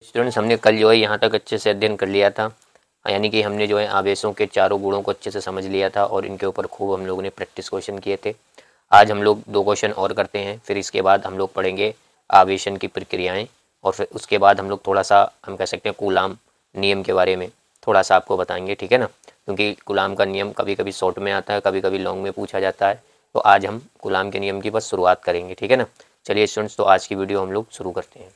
Students, हमने कल जो है यहाँ तक अच्छे से अध्ययन कर लिया था, यानी कि हमने जो है आवेशों के चारों गुणों को अच्छे से समझ लिया था और इनके ऊपर खूब हम लोगों ने प्रैक्टिस क्वेश्चन किए थे। आज हम लोग 2 क्वेश्चन और करते हैं, फिर इसके बाद हम लोग पढ़ेंगे आवेशन की प्रक्रियाएं और फिर उसके बाद हम लोग थोड़ा सा हम कह सकते हैं कूलाम नियम के बारे में थोड़ा सा आपको बताएंगे, ठीक है ना। क्योंकि कूलाम का नियम कभी कभी शॉर्ट में आता है, कभी कभी लॉन्ग में पूछा जाता है, तो आज हम कूलाम के नियम की बस शुरुआत करेंगे, ठीक है ना। चलिए स्टूडेंट्स, तो आज की वीडियो हम लोग शुरू करते हैं।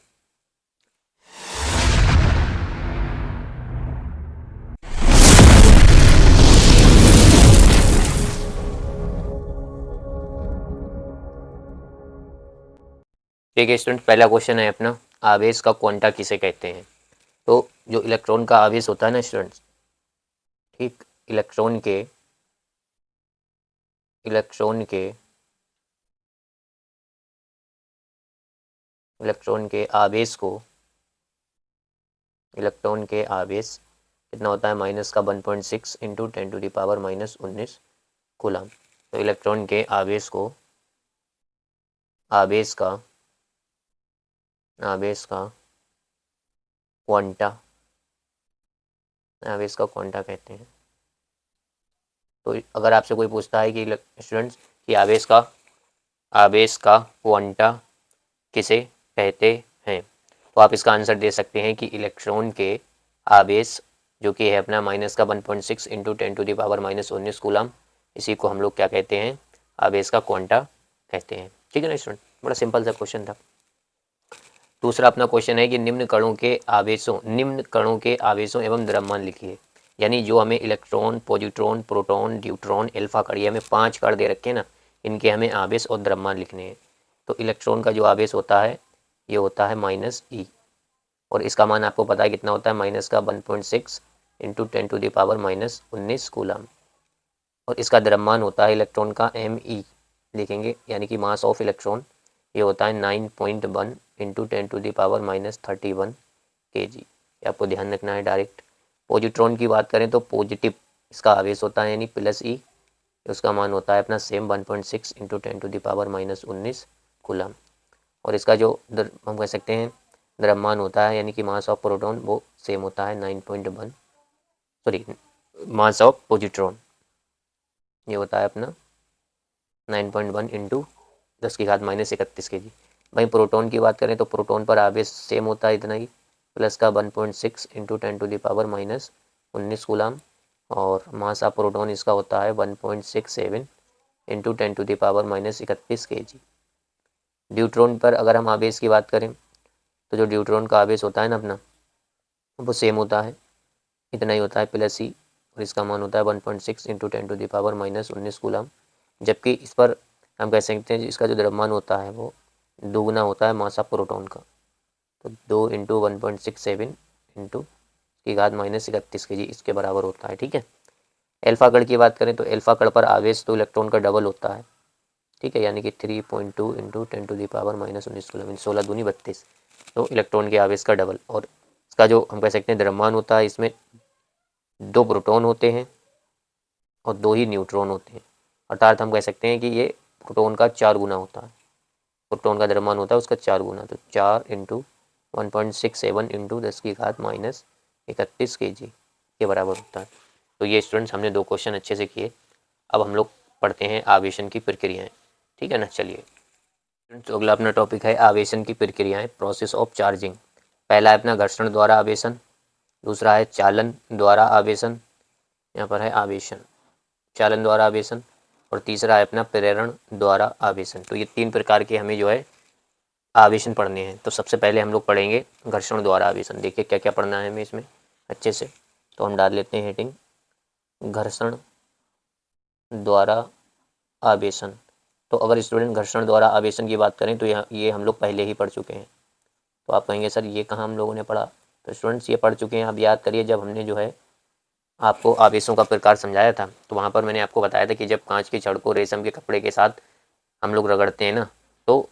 ठीक है स्टूडेंट, पहला क्वेश्चन है अपना, आवेश का क्वांटा किसे कहते हैं। तो जो इलेक्ट्रॉन का आवेश होता है ना स्टूडेंट्स, ठीक, इलेक्ट्रॉन के इलेक्ट्रॉन के इलेक्ट्रॉन के आवेश को इलेक्ट्रॉन के आवेश कितना होता है, माइनस का 1.6 इंटू 10⁻⁻19 कूलम। तो इलेक्ट्रॉन के आवेश का आवेश का क्वांटा आवेश का क्वांटा कहते हैं। तो अगर आपसे कोई पूछता है कि स्टूडेंट्स कि आवेश का क्वांटा किसे कहते हैं, तो आप इसका आंसर दे सकते हैं कि इलेक्ट्रॉन के आवेश जो कि है अपना माइनस का 1.6 इंटू 10⁻⁻19 कूलम, इसी को हम लोग क्या कहते हैं, आवेश का क्वांटा कहते हैं। ठीक है ना स्टूडेंट, बड़ा सिंपल सा क्वेश्चन था। दूसरा अपना क्वेश्चन है कि निम्न कणों के आवेशों एवं द्रव्यमान लिखिए। यानी जो हमें electron, positron, proton, deuteron, alpha कण, ये हमें 5 कण दे रखे हैं ना, इनके हमें आवेश और द्रव्यमान लिखने हैं। तो इलेक्ट्रॉन का जो आवेश होता है ये होता है -e, और इसका मान आपको पता है कितना होता है, माइनस का 1.6 इंटू 10⁻⁻19 कूलम। और इसका द्रव्यमान होता है इलेक्ट्रॉन का me लिखेंगे, यानी कि मास ऑफ इलेक्ट्रॉन, ये होता है 9.1 इंटू 10⁻31 kg। आपको ध्यान रखना है डायरेक्ट। पॉजिट्रॉन की बात करें तो पॉजिटिव इसका आवेश होता है, यानी +e, उसका मान होता है अपना सेम 1.6 इंटू 10⁻19 कूलम। और इसका जो हम कह सकते हैं द्रव्यमान होता है, यानी कि मास ऑफ प्रोटॉन, वो सेम होता है 9.1, सॉरी, मास ऑफ पॉजिट्रॉन ये होता है अपना 9.1 इंटू 10⁻31 kg। वहीं प्रोटॉन की बात करें तो प्रोटॉन पर आवेश सेम होता है इतना ही, प्लस का 1.6 इंटू 10⁻⁻19 कूलम, और मास ऑफ प्रोटॉन इसका होता है 1.67 इंटू 10⁻31 kg। ड्यूट्रॉन पर अगर हम आवेश की बात करें तो जो ड्यूट्रॉन का आवेश होता है ना अपना, वो सेम होता है, इतना ही होता है, +e, और इसका मान होता है 1.6 इंटू 10⁻⁻19 कूलम। जबकि इस पर हम कह सकते हैं इसका जो द्रव्यमान होता है वो दोगुना होता है मास ऑफ प्रोटॉन का, तो 2 इंटू 1.67 इंटू -31 kg इसके बराबर होता है। ठीक है। एल्फा कण की बात करें तो एल्फा कण पर आवेश तो इलेक्ट्रॉन का डबल होता है, ठीक है, यानी कि 3.2 इंटू 10⁻⁻19 कूलम, 16 दूनी 32, तो इलेक्ट्रॉन के आवेश का डबल। और इसका जो हम कह सकते हैं द्रव्यमान होता है, इसमें 2 प्रोटॉन होते हैं और 2 ही न्यूट्रॉन होते हैं, अर्थात हम कह सकते हैं कि ये प्रोटॉन का 4 गुना होता है। प्रोटॉन का द्रव्यमान होता है उसका 4 गुना, तो 4 इंटू 1.67 इंटू 10⁻31 kg के बराबर होता है। तो ये स्टूडेंट्स हमने 2 क्वेश्चन अच्छे से किए। अब हम लोग पढ़ते हैं आवेशन की प्रक्रियाएं, ठीक है ना। चलिए, तो अगला अपना टॉपिक है आवेशन की प्रक्रियाएं, प्रोसेस ऑफ चार्जिंग। पहला है अपना घर्षण द्वारा आवेशन, दूसरा है चालन द्वारा आवेशन, यहाँ पर है आवेशन, चालन द्वारा आवेशन, और तीसरा है अपना प्रेरण द्वारा आवेशन। तो ये 3 प्रकार के हमें जो है आवेशन पढ़ने हैं। तो सबसे पहले हम लोग पढ़ेंगे घर्षण द्वारा आवेशन। देखिए क्या क्या पढ़ना है हमें इसमें अच्छे से, तो हम डाल लेते हैं हेडिंग घर्षण द्वारा आवेशन। तो अगर स्टूडेंट घर्षण द्वारा आवेशन की बात करें तो ये हम लोग पहले ही पढ़ चुके हैं। तो आप कहेंगे सर ये कहाँ हम लोगों ने पढ़ा, तो स्टूडेंट्स ये पढ़ चुके हैं। आप याद करिए, जब हमने जो है आपको आवेशों का प्रकार समझाया था तो वहाँ पर मैंने आपको बताया था कि जब कांच की छड़ को रेशम के कपड़े के साथ हम लोग रगड़ते हैं ना, तो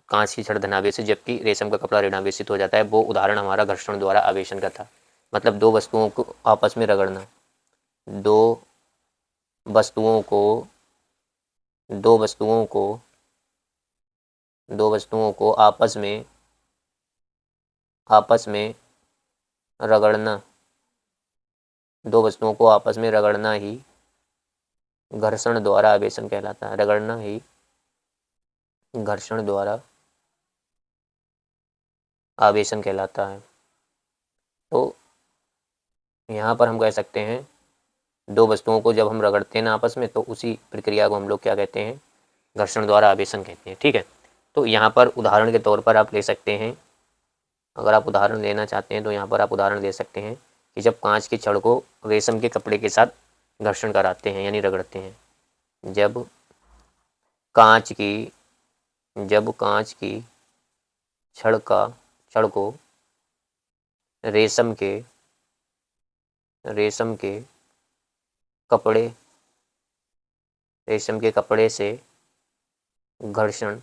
कांच की छड़ धनावेशित जबकि रेशम का कपड़ा ऋणावेशित हो जाता है। वो उदाहरण हमारा घर्षण द्वारा आवेशन का था। मतलब 2 वस्तुओं को आपस में रगड़ना, दो वस्तुओं को दो वस्तुओं को दो वस्तुओं को आपस में रगड़ना, दो वस्तुओं को आपस में रगड़ना ही घर्षण द्वारा आवेशन कहलाता है। रगड़ना ही घर्षण द्वारा आवेशन कहलाता है। तो यहाँ पर हम कह सकते हैं दो वस्तुओं को जब हम रगड़ते हैं ना आपस में, तो उसी प्रक्रिया को हम लोग क्या कहते हैं, घर्षण द्वारा आवेशन कहते हैं। ठीक है, तो यहाँ पर उदाहरण के तौर पर आप ले सकते हैं, अगर आप उदाहरण लेना चाहते हैं तो यहाँ पर आप उदाहरण दे सकते हैं कि जब कांच की छड़ को रेशम के कपड़े के साथ घर्षण कराते हैं यानी रगड़ते हैं। जब कांच की छड़ को रेशम के कपड़े से घर्षण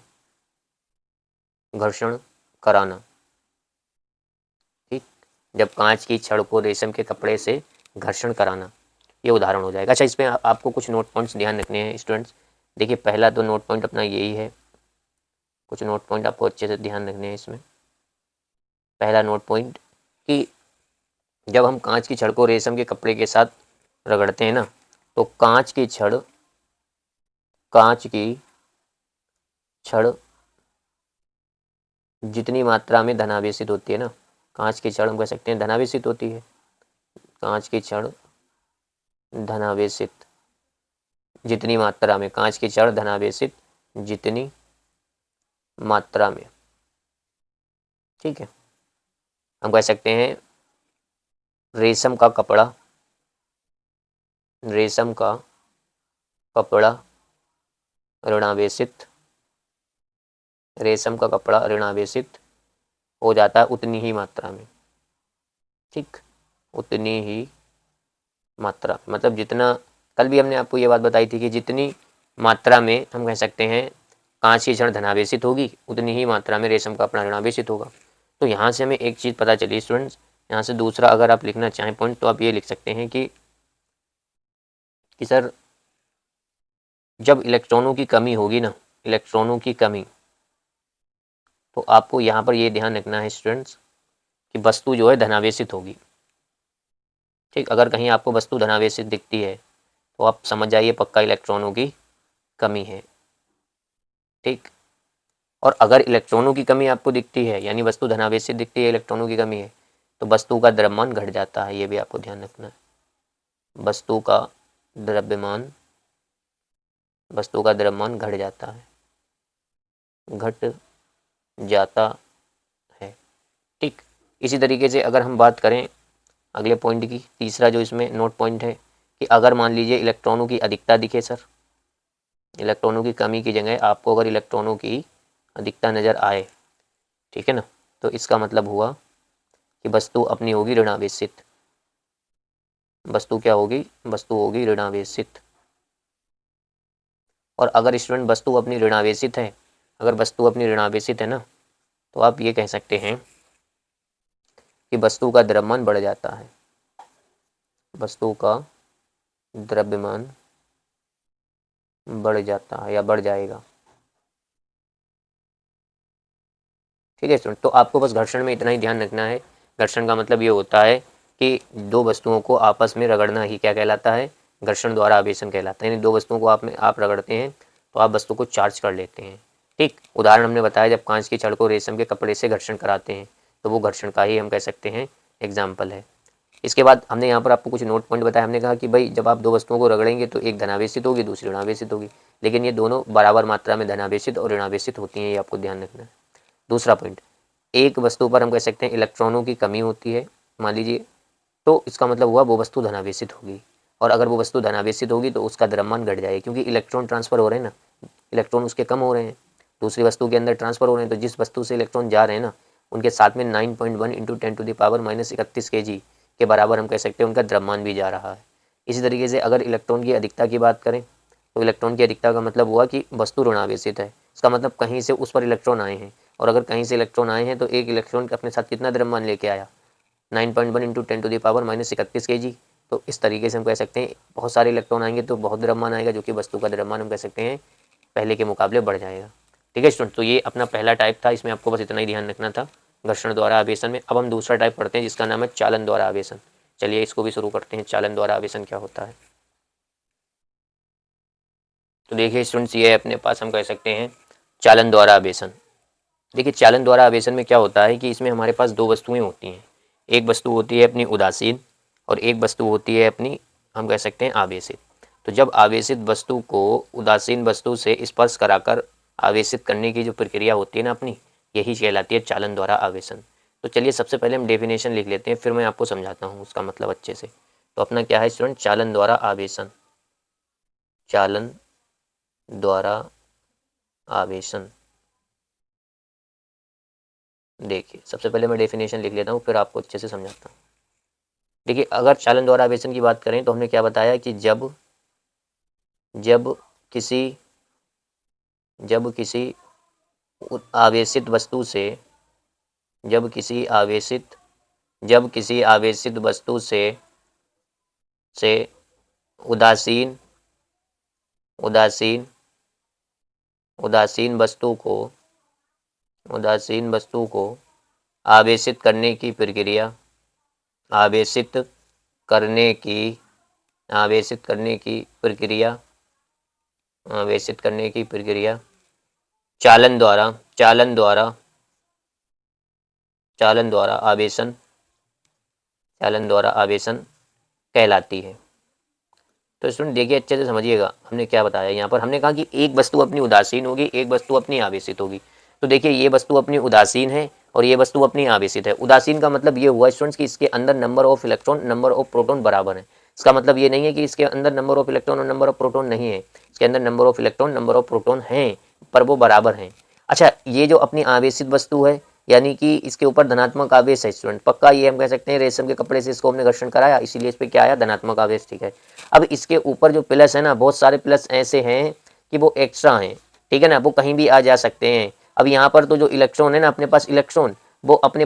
कराना। ठीक, जब कांच की छड़ को रेशम के कपड़े से घर्षण कराना, ये उदाहरण हो जाएगा। अच्छा, इसमें आपको कुछ नोट पॉइंट्स ध्यान रखने हैं स्टूडेंट्स। देखिए, पहला तो नोट पॉइंट अपना यही है, कुछ नोट पॉइंट आपको अच्छे से ध्यान रखने हैं इसमें। पहला नोट पॉइंट कि जब हम कांच की छड़ को रेशम के कपड़े के साथ रगड़ते हैं ना, तो कांच की छड़ जितनी मात्रा में धनावेशित होती है ना, कांच की छड़ हम कह सकते हैं धनावेशित होती है। कांच की छड़ धनावेशित जितनी मात्रा में, कांच की छड़ धनावेशित जितनी मात्रा में, ठीक है, हम कह सकते हैं रेशम का कपड़ा ऋणावेशित हो जाता है उतनी ही मात्रा में। ठीक, उतनी ही मात्रा, मतलब जितना, कल भी हमने आपको ये बात बताई थी कि जितनी मात्रा में हम कह सकते हैं कांच की छड़ धनावेशित होगी, उतनी ही मात्रा में रेशम का कपड़ा ऋणावेशित होगा। तो यहाँ से हमें एक चीज़ पता चली स्टूडेंट्स। यहाँ से दूसरा अगर आप लिखना चाहें पॉइंट, तो आप ये लिख सकते हैं कि सर जब इलेक्ट्रॉनों की कमी होगी ना, इलेक्ट्रॉनों की कमी, तो आपको यहाँ पर ये ध्यान रखना है स्टूडेंट्स कि वस्तु जो है धनावेशित होगी। ठीक, अगर कहीं आपको वस्तु धनावेशित दिखती है तो आप समझ जाइए पक्का इलेक्ट्रॉनों की कमी है। ठीक, और अगर इलेक्ट्रॉनों की कमी आपको दिखती है यानी वस्तु धनावेशित दिखती है, इलेक्ट्रॉनों की कमी है, तो वस्तु का द्रव्यमान घट जाता है। ये भी आपको ध्यान रखना है, वस्तु का द्रव्यमान घट जाता है। ठीक, इसी तरीके से अगर हम बात करें अगले पॉइंट की, तीसरा जो इसमें नोट पॉइंट है कि अगर मान लीजिए इलेक्ट्रॉनों की अधिकता दिखे, सर इलेक्ट्रॉनों की कमी की जगह आपको अगर इलेक्ट्रॉनों की अधिकता नज़र आए, ठीक है ना, तो इसका मतलब हुआ कि वस्तु अपनी होगी ऋणावेशित। वस्तु क्या होगी? वस्तु होगी ऋणावेशित। और अगर स्टूडेंट वस्तु अपनी ऋणावेशित है, अगर वस्तु अपनी ऋणावेशित है ना, तो आप ये कह सकते हैं कि वस्तु का द्रव्यमान बढ़ जाता है। वस्तु का द्रव्यमान बढ़ जाता है या बढ़ जाएगा। ठीक है स्टूडेंट, तो आपको बस घर्षण में इतना ही ध्यान रखना है। घर्षण का मतलब ये होता है कि दो वस्तुओं को आपस में रगड़ना ही क्या कहलाता है? घर्षण द्वारा आवेशन कहलाता है। यानी दो वस्तुओं को आप रगड़ते हैं तो आप वस्तु को चार्ज कर लेते हैं। ठीक, उदाहरण हमने बताया जब कांच की छड़ को रेशम के कपड़े से घर्षण कराते हैं, तो वो घर्षण का ही हम कह सकते हैं एग्जाम्पल है। इसके बाद हमने यहाँ पर आपको कुछ नोट पॉइंट बताया। हमने कहा कि भाई जब आप दो वस्तुओं को रगड़ेंगे तो एक धनावेशित होगी, दूसरी ऋणावेशित होगी, लेकिन ये दोनों बराबर मात्रा में धनावेशित और ऋणावेशित होती हैं, ये आपको ध्यान रखना है। दूसरा पॉइंट, एक वस्तु पर हम कह सकते हैं इलेक्ट्रॉनों की कमी होती है मान लीजिए, तो इसका मतलब हुआ वो वस्तु धनावेशित होगी। और अगर वो वस्तु धनावेशित होगी तो उसका द्रव्यमान घट जाएगा, क्योंकि इलेक्ट्रॉन ट्रांसफर हो रहे हैं ना, इलेक्ट्रॉन उसके कम हो रहे हैं, दूसरी वस्तु के अंदर ट्रांसफर हो रहे हैं। तो जिस वस्तु से इलेक्ट्रॉन जा रहे हैं ना, उनके साथ में 9.1 × 10⁻³ kg के बराबर हम कह सकते हैं उनका द्रव्यमान भी जा रहा है। इसी तरीके से अगर इलेक्ट्रॉन की अधिकता की बात करें, तो इलेक्ट्रॉन की अधिकता का मतलब हुआ कि वस्तु ऋणावेशित है। इसका मतलब कहीं से उस पर इलेक्ट्रॉन आए हैं, और अगर कहीं से इलेक्ट्रॉन आए हैं तो एक इलेक्ट्रॉन अपने साथ कितना द्रव्यमान लेके आया? 9.1 × 10⁻³ kg। तो इस तरीके से हम कह सकते हैं बहुत सारे इलेक्ट्रॉन आएंगे तो बहुत द्रव्यमान आएगा, जो कि वस्तु का द्रव्यमान हम कह सकते हैं पहले के मुकाबले बढ़ जाएगा। ठीक है स्टूडेंट, तो ये अपना पहला टाइप था, इसमें आपको बस इतना ही ध्यान रखना था, घर्षण द्वारा आवेशन में। अब हम दूसरा टाइप पढ़ते हैं जिसका नाम है चालन द्वारा आवेशन। चलिए इसको भी शुरू करते हैं। चालन द्वारा आवेशन क्या होता है? तो देखिए स्टूडेंट्स, ये अपने पास हम कह सकते हैं चालन द्वारा आवेशन। देखिए चालन द्वारा आवेशन में क्या होता है कि इसमें हमारे पास दो वस्तुएं होती हैं। एक वस्तु होती है अपनी उदासीन और एक वस्तु होती है अपनी, हम कह सकते हैं, आवेशित। तो जब आवेशित वस्तु को उदासीन वस्तु से स्पर्श कराकर आवेशित करने की जो प्रक्रिया होती है ना अपनी, यही कहलाती है चालन द्वारा आवेशन। तो चलिए सबसे पहले हम डेफिनेशन लिख लेते हैं, फिर मैं आपको समझाता हूँ उसका मतलब अच्छे से। तो अपना क्या है स्टूडेंट? चालन द्वारा आवेशन। चालन द्वारा आवेशन। देखिए सबसे पहले मैं डेफिनेशन लिख लेता हूँ, फिर आपको अच्छे से समझाता हूँ। देखिए अगर चालन द्वारा आवेशन की बात करें तो हमने क्या बताया कि जब किसी आवेशित वस्तु से जब किसी आवेशित वस्तु से उदासीन वस्तु को आवेशित करने की प्रक्रिया चालन द्वारा आवेशन कहलाती है। तो स्टूडेंट देखिए अच्छे से समझिएगा, हमने क्या बताया यहाँ पर। हमने कहा कि एक वस्तु अपनी उदासीन होगी, एक वस्तु अपनी आवेशित होगी। तो देखिए ये वस्तु अपनी उदासीन है और ये वस्तु अपनी आवेशित है। उदासीन का मतलब ये हुआ स्टूडेंट्स कि इसके अंदर number of electron, number of proton बराबर है। इसका मतलब ये नहीं है कि इसके अंदर नंबर ऑफ इलेक्ट्रॉन और नंबर ऑफ प्रोटॉन नहीं है। इसके अंदर number of electron, number of proton हैं, पर वो बराबर हैं। अच्छा, ये जो अपनी आवेशित वस्तु है, यानी कि इसके ऊपर धनात्मक आवेश है स्टूडेंट, पक्का ये हम कह सकते हैं रेशम के कपड़े से इसको हमने घर्षण कराया, इसीलिए इस पर क्या आया? धनात्मक आवेश। ठीक है, अब इसके ऊपर जो प्लस है ना, बहुत सारे प्लस ऐसे हैं कि वो एक्स्ट्रा हैं, ठीक है ना, वो कहीं भी आ जा सकते हैं। अब यहाँ पर तो जो इलेक्ट्रॉन है ना, अपने पास इलेक्ट्रॉन, वो अपने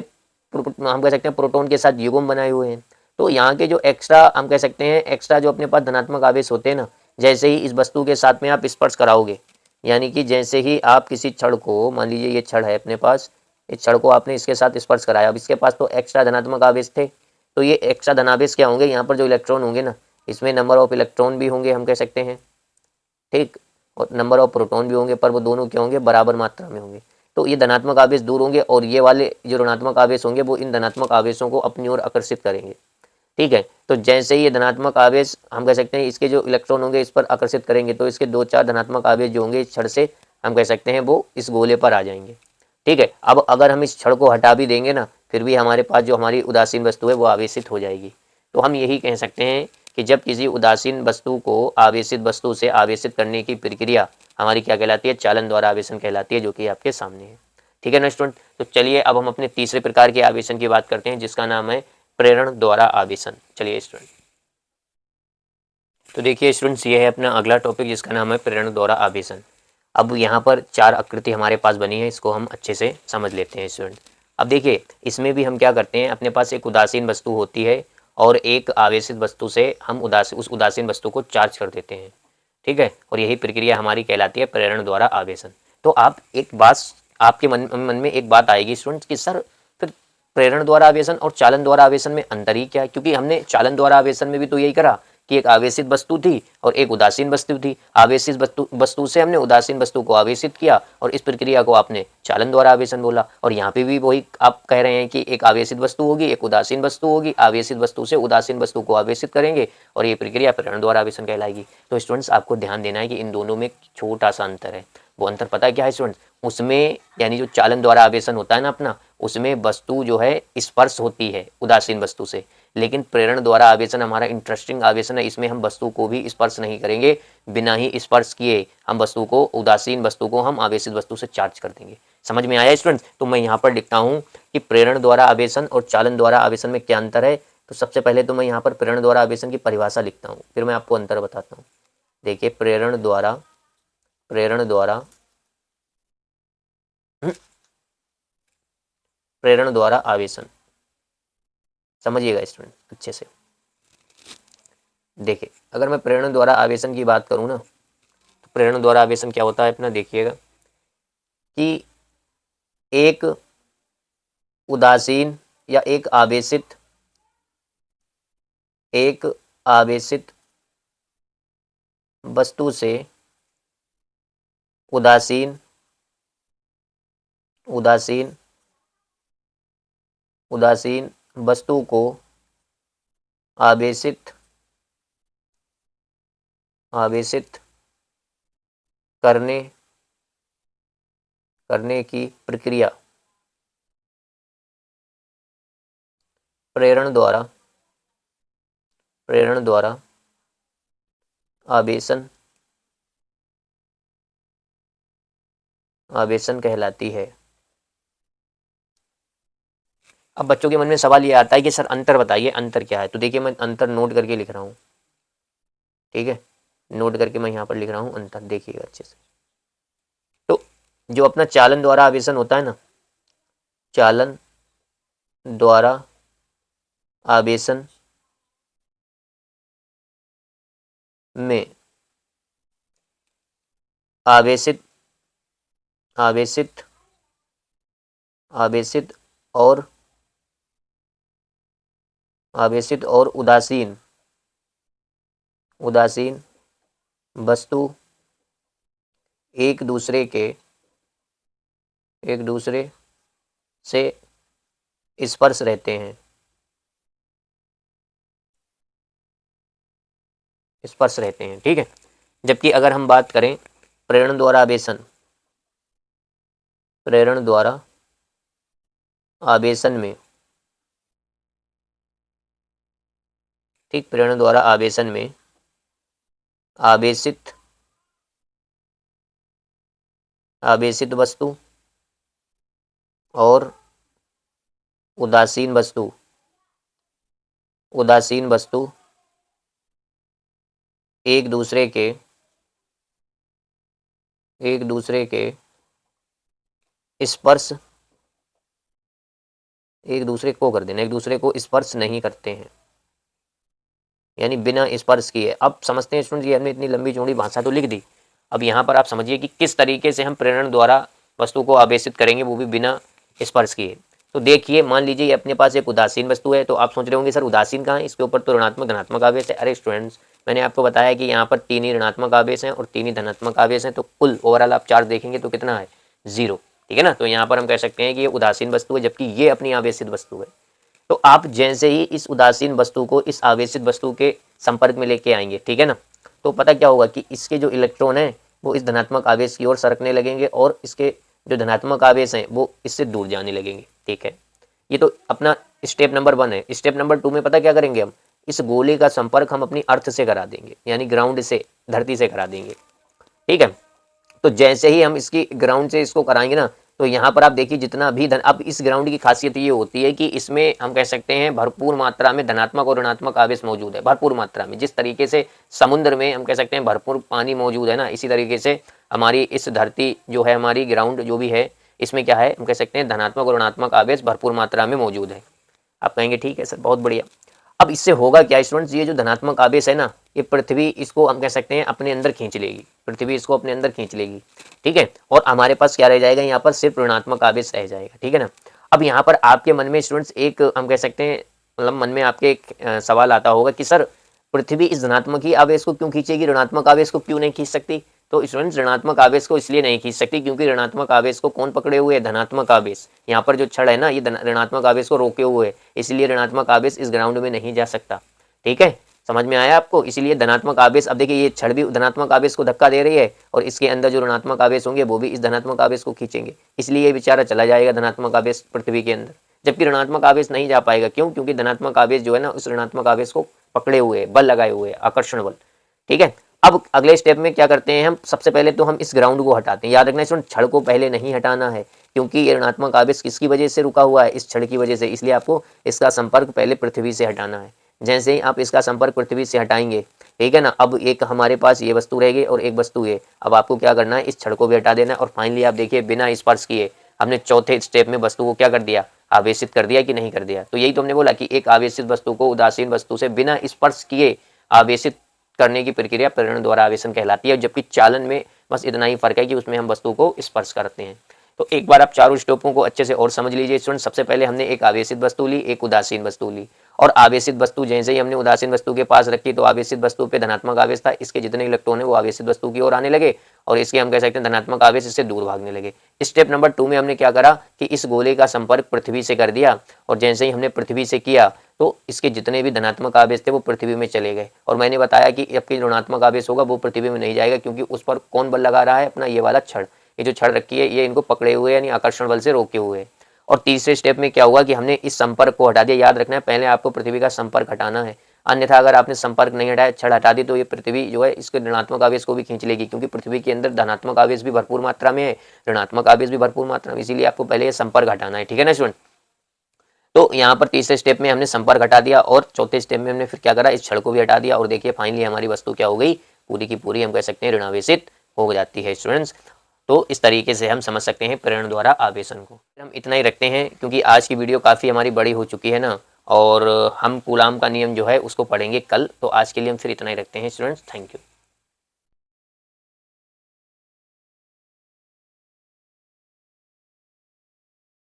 हम कह सकते हैं प्रोटॉन के साथ युग्म बनाए हुए हैं। तो यहाँ के जो एक्स्ट्रा हम कह सकते हैं, एक्स्ट्रा जो अपने पास धनात्मक आवेश होते हैं ना, जैसे ही इस वस्तु के साथ में आप स्पर्श कराओगे, यानी कि जैसे ही आप किसी छड़ को, मान लीजिए ये छड़ है अपने पास, इस छड़ को आपने इसके साथ स्पर्श कराया, अब इसके पास तो एक्स्ट्रा धनात्मक आवेश थे, तो ये एक्स्ट्रा धनावेश क्या होंगे? यहाँ पर जो इलेक्ट्रॉन होंगे ना, इसमें नंबर ऑफ इलेक्ट्रॉन भी होंगे, हम कह सकते हैं, ठीक, और नंबर ऑफ प्रोटॉन भी होंगे, पर वो दोनों क्या होंगे? बराबर मात्रा में होंगे। तो ये धनात्मक आवेश दूर होंगे और ये वाले जो ऋणात्मक आवेश होंगे वो इन धनात्मक आवेशों को अपनी ओर आकर्षित करेंगे। ठीक है, तो जैसे ही ये धनात्मक आवेश हम कह सकते हैं इसके जो इलेक्ट्रॉन होंगे इस पर आकर्षित करेंगे, तो इसके 2-4 धनात्मक आवेश जो होंगे इस छड़ से, हम कह सकते हैं वो इस गोले पर आ जाएंगे। ठीक है, अब अगर हम इस छड़ को हटा भी देंगे ना, फिर भी हमारे पास जो हमारी उदासीन वस्तु है वो आवेशित हो जाएगी। तो हम यही कह सकते हैं कि जब किसी उदासीन वस्तु को आवेशित वस्तु से आवेशित करने की प्रक्रिया हमारी क्या कहलाती है? चालन द्वारा आवेशन कहलाती है, जो कि आपके सामने है। ठीक है ना स्टूडेंट? तो चलिए अब हम अपने तीसरे प्रकार के आवेशन की बात करते हैं, जिसका नाम है प्रेरण द्वारा आवेशन। चलिए स्टूडेंट, तो देखिए स्टूडेंट्स, ये है अपना अगला टॉपिक जिसका नाम है प्रेरण द्वारा आवेशन। अब यहाँ पर 4 आकृति हमारे पास बनी है, इसको हम अच्छे से समझ लेते हैं स्टूडेंट। अब देखिए इसमें भी हम क्या करते हैं, अपने पास एक उदासीन वस्तु होती है और एक आवेशित वस्तु से हम उस उदासीन वस्तु को चार्ज कर देते हैं। ठीक है, और यही प्रक्रिया हमारी कहलाती है प्रेरण द्वारा आवेशन। तो आप एक बात, आपके मन में एक बात आएगी स्टूडेंट कि सर फिर प्रेरण द्वारा आवेशन और चालन द्वारा आवेशन में अंतर ही क्या है? क्योंकि हमने चालन द्वारा आवेशन में भी तो यही करा कि एक आवेशित वस्तु थी और एक उदासीन वस्तु थी। आवेशित वस्तु से हमने उदासीन वस्तु को आवेशित किया और इस प्रक्रिया को आपने चालन द्वारा आवेशन बोला। और यहाँ पे भी वही आप कह रहे हैं कि एक आवेशित वस्तु होगी, एक उदासीन वस्तु होगी, आवेशित वस्तु से उदासीन वस्तु को आवेशित करेंगे और ये प्रक्रिया प्रेरण द्वारा आवेशन कहलाएगी। तो स्टूडेंट्स आपको ध्यान देना है कि इन दोनों में छोटा सा अंतर है। वो अंतर पता है क्या है स्टूडेंट्स? उसमें यानी जो चालन द्वारा आवेशन होता है ना अपना, उसमें वस्तु जो है स्पर्श होती है उदासीन वस्तु से, लेकिन प्रेरण द्वारा आवेशन हमारा इंटरेस्टिंग आवेशन है। इसमें हम वस्तु को भी स्पर्श नहीं करेंगे, बिना ही स्पर्श किए हम वस्तु को, उदासीन वस्तु को हम आवेशित वस्तु से चार्ज कर देंगे। समझ में आया स्टूडेंट्स? तो मैं यहाँ पर लिखता हूँ कि प्रेरण द्वारा आवेशन और चालन द्वारा आवेशन में क्या अंतर है। तो सबसे पहले तो मैं यहाँ पर प्रेरण द्वारा आवेशन की परिभाषा लिखता हूँ, फिर मैं आपको अंतर बताता हूँ। देखिए प्रेरण द्वारा आवेशन, समझिएगा स्टूडेंट अच्छे से। देखिए अगर मैं प्रेरण द्वारा आवेशन की बात करूँ ना, तो प्रेरण द्वारा आवेशन क्या होता है अपना, देखिएगा कि एक उदासीन या एक आवेशित वस्तु से उदासीन वस्तु को आवेशित करने की प्रक्रिया प्रेरण द्वारा आवेशन कहलाती है। अब बच्चों के मन में सवाल ये आता है कि सर अंतर बताइए, अंतर क्या है? तो देखिए मैं अंतर नोट करके लिख रहा हूँ, ठीक है, नोट करके मैं यहाँ पर लिख रहा हूँ अंतर, देखिएगा अच्छे से। तो जो अपना चालन द्वारा आवेशन होता है ना, चालन द्वारा आवेशन में आवेशित और उदासीन वस्तु एक दूसरे से स्पर्श रहते हैं, ठीक है। जबकि अगर हम बात करें प्रेरण द्वारा आवेशन में, ठीक, प्रेरण द्वारा आवेशन में आवेशित वस्तु और उदासीन वस्तु एक दूसरे के स्पर्श, एक दूसरे को स्पर्श नहीं करते हैं, यानी बिना स्पर्श किए। अब समझते हैं स्टूडेंट, ये हमने इतनी लंबी चौड़ी भाषा तो लिख दी, अब यहाँ पर आप समझिए कि किस तरीके से हम प्रेरण द्वारा वस्तु को आवेशित करेंगे, वो भी बिना स्पर्श किए। तो देखिए, मान लीजिए ये अपने पास एक उदासीन वस्तु है, तो आप सोच रहे होंगे सर उदासीन कहाँ है, इसके ऊपर तो ऋणात्मक धनात्मक आवेश है। अरे स्टूडेंट्स, मैंने आपको बताया कि यहाँ पर 3 ही ऋणात्मक आवेश हैं और 3 ही धनात्मक आवेश हैं, तो कुल ओवरऑल आप चार्ज देखेंगे तो कितना है, 0, ठीक है ना। तो यहाँ पर हम कह सकते हैं कि ये उदासीन वस्तु है, जबकि ये अपनी आवेशित वस्तु है। तो आप जैसे ही इस उदासीन वस्तु को इस आवेशित वस्तु के संपर्क में लेके आएंगे, ठीक है ना, तो पता क्या होगा कि इसके जो इलेक्ट्रॉन है वो इस धनात्मक आवेश की ओर सरकने लगेंगे और इसके जो धनात्मक आवेश हैं वो इससे दूर जाने लगेंगे, ठीक है। ये तो अपना स्टेप नंबर 1 है। स्टेप नंबर 2 में पता क्या करेंगे, हम इस गोले का संपर्क हम अपनी अर्थ से करा देंगे, यानी ग्राउंड से, धरती से करा देंगे, ठीक है। तो जैसे ही हम इसकी ग्राउंड से इसको कराएंगे ना, तो यहाँ पर आप देखिए जितना भी अब इस ग्राउंड की खासियत ये होती है कि इसमें हम कह सकते हैं भरपूर मात्रा में धनात्मक और ऋणात्मक आवेश मौजूद है, भरपूर मात्रा में। जिस तरीके से समुद्र में हम कह सकते हैं भरपूर पानी मौजूद है ना, इसी तरीके से हमारी इस धरती जो है, हमारी ग्राउंड जो भी है, इसमें क्या है, हम कह सकते हैं धनात्मक और ऋणात्मक आवेश भरपूर मात्रा में मौजूद है। आप कहेंगे ठीक है सर, बहुत बढ़िया। अब इससे होगा क्या स्टूडेंट्स, ये जो धनात्मक आवेश है ना, ये पृथ्वी इसको हम कह सकते हैं अपने अंदर खींच लेगी, पृथ्वी इसको अपने अंदर खींच लेगी, ठीक है। और हमारे पास क्या रह जाएगा, यहाँ पर सिर्फ ऋणात्मक आवेश रह जाएगा, ठीक है ना। अब यहाँ पर आपके मन में स्टूडेंट्स एक हम कह सकते हैं, मतलब मन में आपके एक सवाल आता होगा कि सर पृथ्वी इस धनात्मक ही आवेश को क्यों खींचेगी, ऋणात्मक आवेश को क्यों नहीं खींच सकती? तो स्टूडेंट्स ऋणात्मक आवेश को इसलिए नहीं खींच सकती क्योंकि ऋणात्मक आवेश को कौन पकड़े हुए है, धनात्मक आवेश। यहाँ पर जो छड़ है ना, ये ऋणात्मक आवेश को रोके हुए है, इसलिए ऋणात्मक आवेश इस ग्राउंड में नहीं जा सकता, ठीक है। समझ में आया आपको? इसीलिए धनात्मक आवेश, अब देखिए ये छड़ भी धनात्मक आवेश को धक्का दे रही है और इसके अंदर जो ऋणात्मक आवेश होंगे वो भी इस धनात्मक आवेश को खींचेंगे, इसलिए ये बेचारा चला जाएगा धनात्मक आवेश पृथ्वी के अंदर, जबकि ऋणात्मक आवेश नहीं जा पाएगा। क्यों? क्योंकि धनात्मक आवेश जो है ना, उस ऋणात्मक आवेश को पकड़े हुए है, बल लगाए हुए है, आकर्षण बल, ठीक है। अब अगले स्टेप में क्या करते हैं हम, सबसे पहले तो हम इस ग्राउंड को हटाते हैं। याद रखना स्टूडेंट, छड़ को पहले नहीं हटाना है क्योंकि ये ऋणात्मक आवेश किसकी वजह से रुका हुआ है, इस छड़ की वजह से, इसलिए आपको इसका संपर्क पहले पृथ्वी से हटाना है। जैसे ही आप इसका संपर्क पृथ्वी से हटाएंगे, ठीक है ना, अब एक हमारे पास ये वस्तु रहेगी और एक वस्तु है, अब आपको क्या करना है, इस छड़ को भी हटा देना है। और फाइनली आप देखिए बिना स्पर्श किए हमने चौथे स्टेप में वस्तु को क्या कर दिया, आवेशित कर दिया कि नहीं कर दिया। तो यही तो हमने बोला कि एक आवेशित वस्तु को उदासीन वस्तु से बिना स्पर्श किए आवेशित करने की प्रक्रिया प्रेरण द्वारा आवेशन कहलाती है, जबकि चालन में बस इतना ही फर्क है कि उसमें हम वस्तु को स्पर्श करते हैं। तो एक बार आप चारों स्टेपों को अच्छे से और समझ लीजिए स्टूडेंट। सबसे पहले हमने एक आवेशित वस्तु ली, एक उदासीन वस्तु ली, और आवेशित वस्तु जैसे ही हमने उदासीन वस्तु के पास रखी तो आवेशित वस्तु पे धनात्मक आवेश था, इसके जितने इलेक्ट्रॉन है वो आवेशित वस्तु की ओर आने लगे और इसके हम कह सकते हैं धनात्मक आवेश इससे दूर भागने लगे। स्टेप नंबर 2 में हमने क्या करा कि इस गोले का संपर्क पृथ्वी से कर दिया, और जैसे ही हमने पृथ्वी से किया तो इसके जितने भी धनात्मक आवेश थे वो पृथ्वी में चले गए, और मैंने बताया कि जबकि ऋणात्मक आवेश होगा वो पृथ्वी में नहीं जाएगा, क्योंकि उस पर कौन बल लगा रहा है, अपना ये वाला छड़, ये जो छड़ रखी है ये इनको पकड़े हुए यानी आकर्षण बल से रोके हुए है। और तीसरे स्टेप में क्या हुआ कि हमने इस संपर्क को हटा दिया। याद रखना है पहले आपको पृथ्वी का संपर्क हटाना है, अन्यथा अगर आपने संपर्क नहीं हटाया, छड़ हटा दी, तो ये पृथ्वी जो है इसके ऋणात्मक आवेश को भी खींच लेगी, क्योंकि पृथ्वी के अंदर धनात्मक आवेश भी भरपूर मात्रा में है, ऋणात्मक आवेश भी भरपूर मात्रा में, इसीलिए आपको पहले ये संपर्क हटाना है। ठीक है ना स्टूडेंट। तो यहाँ पर तीसरे स्टेप में हमने संपर्क हटा दिया, और चौथे स्टेप में हमने फिर क्या करा, इस छड़ को भी हटा दिया, और देखिए फाइनली हमारी वस्तु क्या हो गई, पूरी की पूरी हम कह सकते हैं ऋणावेशित हो जाती है स्टूडेंट्स। तो इस तरीके से हम समझ सकते हैं प्रेरण द्वारा आवेशन को। हम इतना ही रखते हैं, क्योंकि आज की वीडियो काफ़ी हमारी बड़ी हो चुकी है ना, और हम कूलाम का नियम जो है उसको पढ़ेंगे कल। तो आज के लिए हम फिर इतना ही रखते हैं स्टूडेंट्स। Thank you.